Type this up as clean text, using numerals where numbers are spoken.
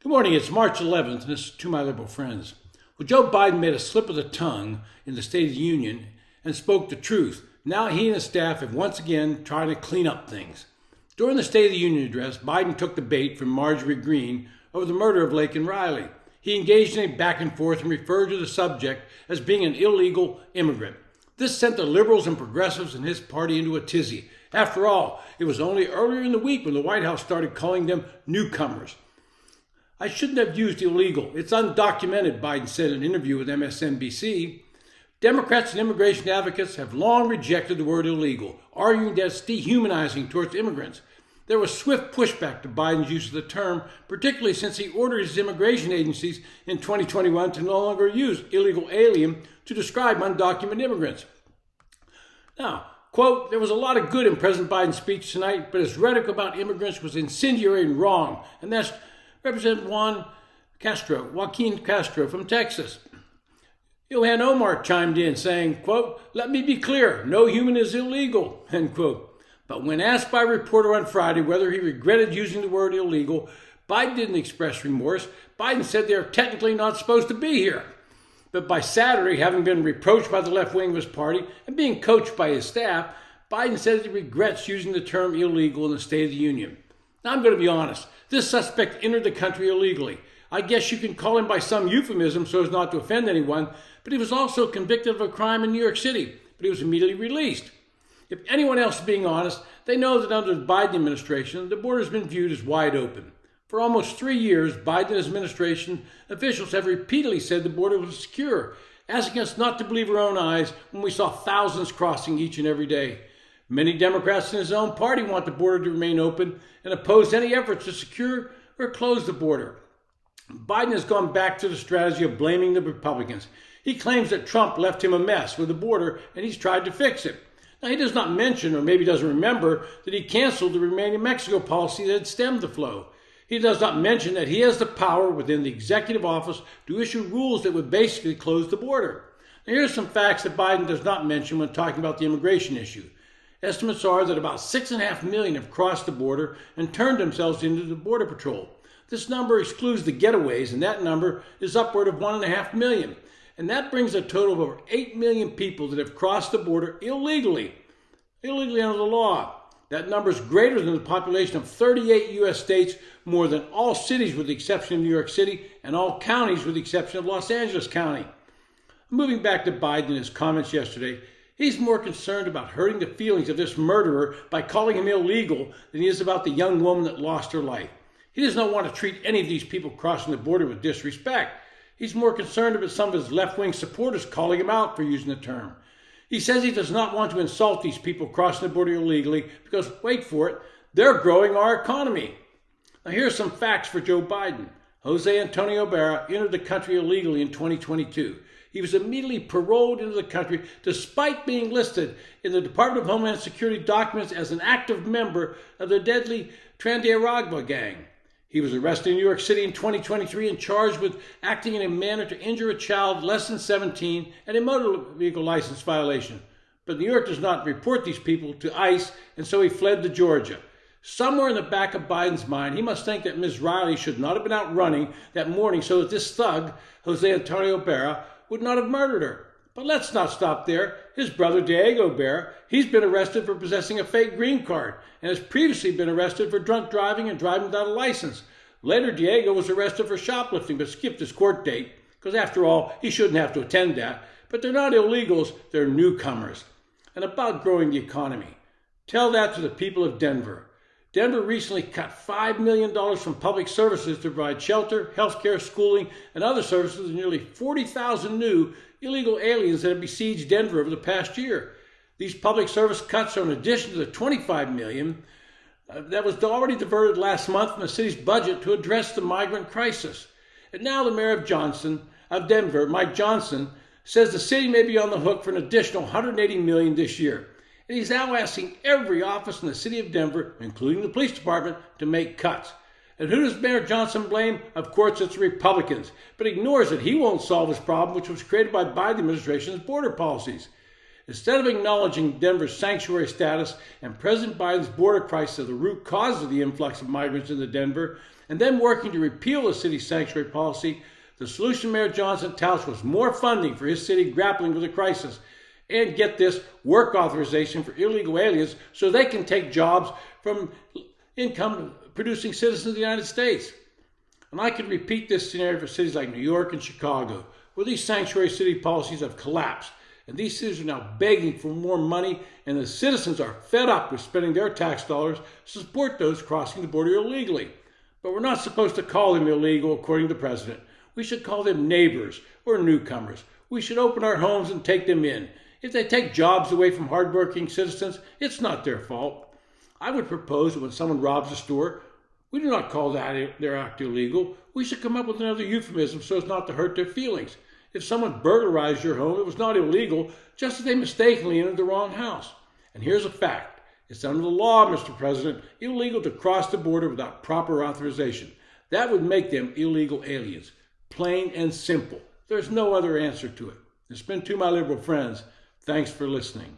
Good morning, it's March 11th, and this is To My Liberal Friends. Well, Joe Biden made a slip of the tongue in the State of the Union and spoke the truth. Now he and his staff have once again tried to clean up things. During the State of the Union address, Biden took the bait from Marjorie Greene over the murder of Laken Riley. He engaged in a back and forth and referred to the subject as being an illegal immigrant. This sent the liberals and progressives in his party into a tizzy. After all, it was only earlier in the week when the White House started calling them newcomers. I shouldn't have used illegal. It's undocumented, Biden said in an interview with MSNBC. Democrats and immigration advocates have long rejected the word illegal, arguing that it's dehumanizing towards immigrants. There was swift pushback to Biden's use of the term, particularly since he ordered his immigration agencies in 2021 to no longer use illegal alien to describe undocumented immigrants. Now, quote, there was a lot of good in President Biden's speech tonight, but his rhetoric about immigrants was incendiary and wrong. And that's Representative Joaquin Castro from Texas. Ilhan Omar chimed in saying, quote, let me be clear, no human is illegal, end quote. But when asked by a reporter on Friday whether he regretted using the word illegal, Biden didn't express remorse. Biden said they're technically not supposed to be here. But by Saturday, having been reproached by the left wing of his party and being coached by his staff, Biden said he regrets using the term illegal in the State of the Union. Now, I'm going to be honest. This suspect entered the country illegally. I guess you can call him by some euphemism so as not to offend anyone, but he was also convicted of a crime in New York City, but he was immediately released. If anyone else is being honest, they know that under the Biden administration, the border has been viewed as wide open. For almost 3 years, Biden and his administration officials have repeatedly said the border was secure, asking us not to believe our own eyes when we saw thousands crossing each and every day. Many Democrats in his own party want the border to remain open and oppose any efforts to secure or close the border. Biden has gone back to the strategy of blaming the Republicans. He claims that Trump left him a mess with the border and he's tried to fix it. Now, he does not mention, or maybe doesn't remember, that he canceled the Remain in Mexico policy that had stemmed the flow. He does not mention that he has the power within the executive office to issue rules that would basically close the border. Now, here's some facts that Biden does not mention when talking about the immigration issue. Estimates are that about 6.5 million have crossed the border and turned themselves into the Border Patrol. This number excludes the getaways, and that number is upward of 1.5 million. And that brings a total of over 8 million people that have crossed the border illegally under the law. That number is greater than the population of 38 U.S. states, more than all cities with the exception of New York City, and all counties with the exception of Los Angeles County. Moving back to Biden and his comments yesterday, he's more concerned about hurting the feelings of this murderer by calling him illegal than he is about the young woman that lost her life. He does not want to treat any of these people crossing the border with disrespect. He's more concerned about some of his left-wing supporters calling him out for using the term. He says he does not want to insult these people crossing the border illegally because, wait for it, they're growing our economy. Now, here are some facts for Joe Biden. Jose Antonio Barra entered the country illegally in 2022. He was immediately paroled into the country despite being listed in the Department of Homeland Security documents as an active member of the deadly Tren de Aragua gang. He was arrested in New York City in 2023 and charged with acting in a manner to injure a child less than 17 and a motor vehicle license violation. But New York does not report these people to ICE, and so he fled to Georgia. Somewhere in the back of Biden's mind, he must think that Ms. Riley should not have been out running that morning so that this thug, Jose Antonio Barra, would not have murdered her. But let's not stop there. His brother, Diego Barra, he's been arrested for possessing a fake green card and has previously been arrested for drunk driving and driving without a license. Later, Diego was arrested for shoplifting but skipped his court date because, after all, he shouldn't have to attend that. But they're not illegals, they're newcomers. And about growing the economy. Tell that to the people of Denver. Denver recently cut $5 million from public services to provide shelter, healthcare, schooling, and other services to nearly 40,000 new illegal aliens that have besieged Denver over the past year. These public service cuts are in addition to the $25 million that was already diverted last month from the city's budget to address the migrant crisis. And now the mayor of Denver, Mike Johnson, says the city may be on the hook for an additional $180 million this year. And he's now asking every office in the city of Denver, including the police department, to make cuts. And who does Mayor Johnson blame? Of course, it's Republicans, but ignores that he won't solve this problem, which was created by Biden administration's border policies. Instead of acknowledging Denver's sanctuary status and President Biden's border crisis as the root cause of the influx of migrants into Denver, and then working to repeal the city's sanctuary policy, the solution Mayor Johnson touts was more funding for his city grappling with the crisis. And get this, work authorization for illegal aliens so they can take jobs from income-producing citizens of the United States. And I could repeat this scenario for cities like New York and Chicago, where these sanctuary city policies have collapsed. And these cities are now begging for more money, and the citizens are fed up with spending their tax dollars to support those crossing the border illegally. But we're not supposed to call them illegal, according to the president. We should call them neighbors or newcomers. We should open our homes and take them in. If they take jobs away from hardworking citizens, it's not their fault. I would propose that when someone robs a store, we do not call their act illegal. We should come up with another euphemism so as not to hurt their feelings. If someone burglarized your home, it was not illegal, just as they mistakenly entered the wrong house. And here's a fact. It's under the law, Mr. President, illegal to cross the border without proper authorization. That would make them illegal aliens. Plain and simple. There's no other answer to it. It's been To My Liberal Friends. Thanks for listening.